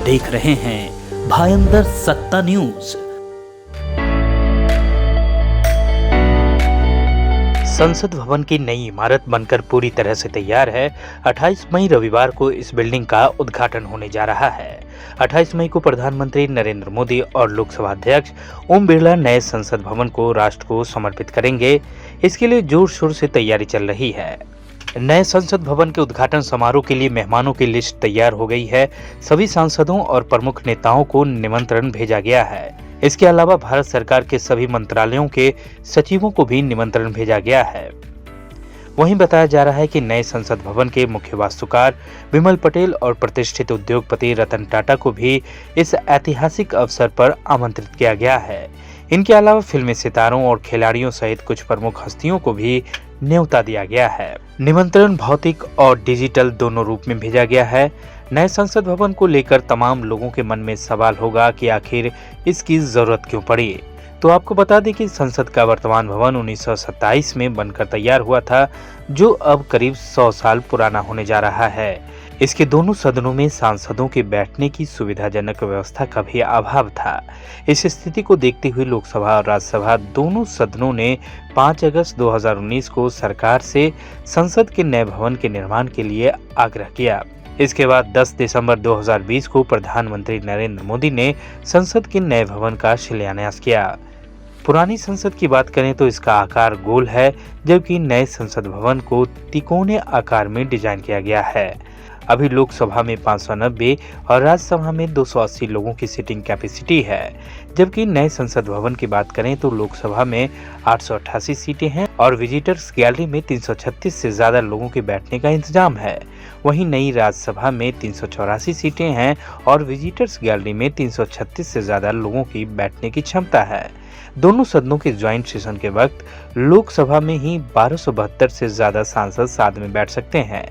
देख रहे हैं भायंदर सत्ता न्यूज। संसद भवन की नई इमारत बनकर पूरी तरह से तैयार है। 28 मई रविवार को इस बिल्डिंग का उद्घाटन होने जा रहा है। 28 मई को प्रधानमंत्री नरेंद्र मोदी और लोकसभा अध्यक्ष ओम बिरला नए संसद भवन को राष्ट्र को समर्पित करेंगे। इसके लिए जोर शोर से तैयारी चल रही है। नए संसद भवन के उद्घाटन समारोह के लिए मेहमानों की लिस्ट तैयार हो गई है। सभी सांसदों और प्रमुख नेताओं को निमंत्रण भेजा गया है। इसके अलावा भारत सरकार के सभी मंत्रालयों के सचिवों को भी निमंत्रण भेजा गया है। वहीं बताया जा रहा है कि नए संसद भवन के मुख्य वास्तुकार विमल पटेल और प्रतिष्ठित उद्योगपति रतन टाटा को भी इस ऐतिहासिक अवसर पर आमंत्रित किया गया है। इनके अलावा फिल्मी सितारों और खिलाड़ियों सहित कुछ प्रमुख हस्तियों को भी न्योता दिया गया है। निमंत्रण भौतिक और डिजिटल दोनों रूप में भेजा गया है। नए संसद भवन को लेकर तमाम लोगों के मन में सवाल होगा कि आखिर इसकी जरूरत क्यों पड़ी। तो आपको बता दें कि संसद का वर्तमान भवन 1927 में बनकर तैयार हुआ था, जो अब करीब 100 साल पुराना होने जा रहा है। इसके दोनों सदनों में सांसदों के बैठने की सुविधाजनक व्यवस्था का भी अभाव था। इस स्थिति को देखते हुए लोकसभा और राज्यसभा दोनों सदनों ने 5 अगस्त 2019 को सरकार से संसद के नए भवन के निर्माण के लिए आग्रह किया। इसके बाद 10 दिसंबर 2020 को प्रधानमंत्री नरेंद्र मोदी ने संसद के नए भवन का शिलान्यास किया। पुरानी संसद की बात करें तो इसका आकार गोल है, जबकि नए संसद भवन को तिकोने आकार में डिजाइन किया गया है। अभी लोकसभा में 590 और राज्यसभा में 280 लोगों की सीटिंग कैपेसिटी है, जबकि नए संसद भवन की बात करें तो लोकसभा में 888 सीटें हैं और विजिटर्स गैलरी में 336 से ज्यादा लोगों के बैठने का इंतजाम है। वहीं नई राज्यसभा में 384 सीटें हैं और विजिटर्स गैलरी में 336 से ज्यादा लोगों की बैठने की क्षमता है। दोनों सदनों के ज्वाइंट सेशन के वक्त लोकसभा में ही 1272 से ज्यादा सांसद साथ में बैठ सकते हैं।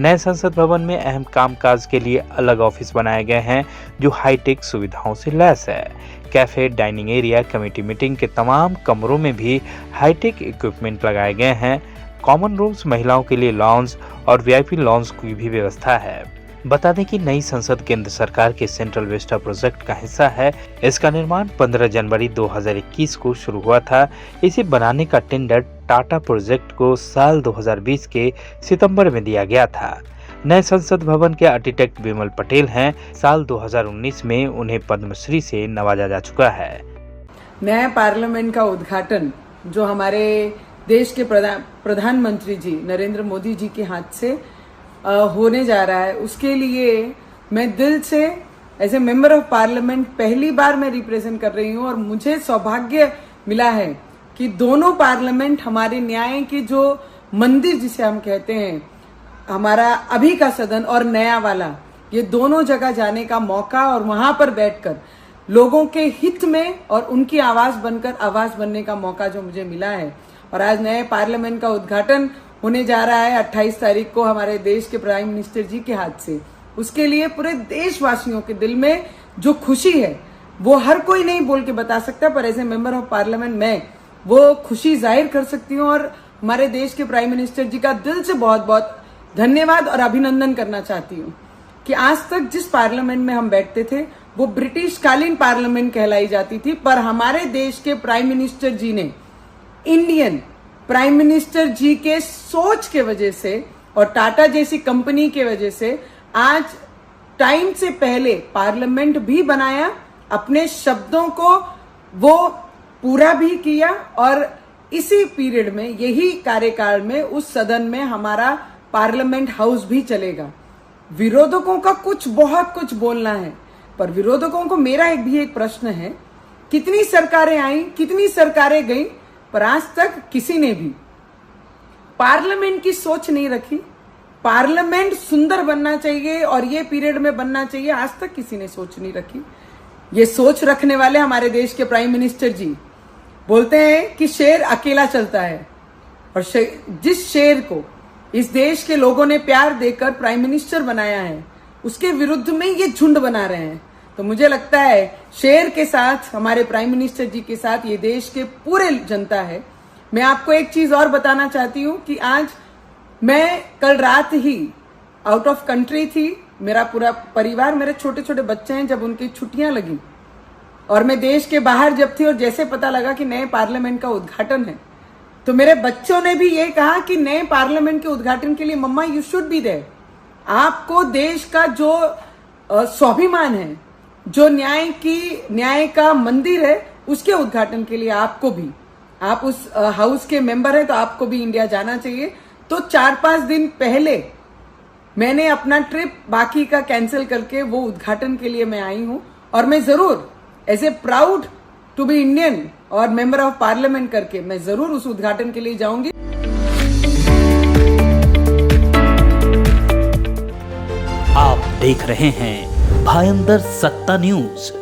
नए संसद भवन में अहम कामकाज के लिए अलग ऑफिस बनाए गए हैं, जो हाईटेक सुविधाओं से लैस है। Cafe, dining area, committee meeting के तमाम कमरों में भी हाईटेक इक्विपमेंट लगाए गए हैं। कॉमन रूम्स, महिलाओं के लिए लॉन्ज और वीआईपी लॉन्ज की भी व्यवस्था है। बता दें कि नई संसद केंद्र सरकार के सेंट्रल विस्टा प्रोजेक्ट का हिस्सा है। इसका निर्माण 15 जनवरी 2021 को शुरू हुआ था। इसे बनाने का टेंडर टाटा प्रोजेक्ट को साल 2020 के सितंबर में दिया गया था। नए संसद भवन के आर्किटेक्ट विमल पटेल हैं। साल 2019 में उन्हें पद्मश्री से नवाजा जा चुका है। नए पार्लियामेंट का उद्घाटन जो हमारे देश के प्रधानमंत्री जी नरेंद्र मोदी जी के हाथ से होने जा रहा है, उसके लिए मैं दिल से as a member of parliament पहली बार मैं रिप्रेजेंट कर रही हूँ और मुझे सौभाग्य मिला है कि दोनों पार्लियामेंट हमारे न्याय के जो मंदिर जिसे हम कहते हैं, हमारा अभी का सदन और नया वाला, ये दोनों जगह जाने का मौका और वहां पर बैठकर लोगों के हित में और उनकी आवाज बनकर आवाज बनने का मौका जो मुझे मिला है। और आज नए पार्लियामेंट का उद्घाटन होने जा रहा है 28 तारीख को हमारे देश के प्राइम मिनिस्टर जी के हाथ से। उसके लिए पूरे देशवासियों के दिल में जो खुशी है वो हर कोई नहीं बोल के बता सकता, पर as a member of parliament मैं वो खुशी जाहिर कर सकती हूँ और हमारे देश के प्राइम मिनिस्टर जी का दिल से बहुत बहुत धन्यवाद और अभिनंदन करना चाहती हूँ कि आज तक जिस पार्लियामेंट में हम बैठते थे वो ब्रिटिश कालीन पार्लियामेंट कहलाई जाती थी, पर हमारे देश के प्राइम मिनिस्टर जी ने इंडियन प्राइम मिनिस्टर जी के सोच के वजह से और टाटा जैसी कंपनी के वजह से आज टाइम से पहले पार्लियामेंट भी बनाया, अपने शब्दों को वो पूरा भी किया और इसी पीरियड में यही कार्यकाल में उस सदन में हमारा पार्लियामेंट हाउस भी चलेगा। विरोधकों का बहुत कुछ बोलना है, पर विरोधकों को मेरा एक प्रश्न है, कितनी सरकारें आई, कितनी सरकारें गई, पर आज तक किसी ने भी पार्लियामेंट की सोच नहीं रखी। पार्लियामेंट सुंदर बनना चाहिए और ये पीरियड में बनना चाहिए, आज तक किसी ने सोच नहीं रखी। ये सोच रखने वाले हमारे देश के प्राइम मिनिस्टर जी बोलते हैं कि शेर अकेला चलता है, और जिस शेर को इस देश के लोगों ने प्यार देकर प्राइम मिनिस्टर बनाया है, उसके विरुद्ध में ये झुंड बना रहे हैं। तो मुझे लगता है शेर के साथ हमारे प्राइम मिनिस्टर जी के साथ ये देश के पूरे जनता है। मैं आपको एक चीज और बताना चाहती हूँ कि आज मैं कल रात ही आउट ऑफ कंट्री थी मेरा पूरा परिवार, मेरे छोटे छोटे बच्चे हैं, जब उनकी छुट्टियां लगी और मैं देश के बाहर जब थी और जैसे पता लगा कि नए पार्लियामेंट का उद्घाटन है, तो मेरे बच्चों ने भी ये कहा कि नए पार्लियामेंट के उद्घाटन के लिए मम्मा यू शुड बी देयर। आपको देश का जो स्वाभिमान है, जो न्याय का मंदिर है, उसके उद्घाटन के लिए आपको भी, आप उस हाउस के मेंबर हैं तो आपको भी इंडिया जाना चाहिए। तो 4-5 दिन पहले मैंने अपना ट्रिप बाकी का कैंसिल करके वो उद्घाटन के लिए मैं आई हूं, और मैं जरूर as a proud to be Indian और मेंबर ऑफ पार्लियामेंट करके मैं जरूर उस उद्घाटन के लिए जाऊंगी। आप देख रहे हैं भायंदर सत्ता न्यूज।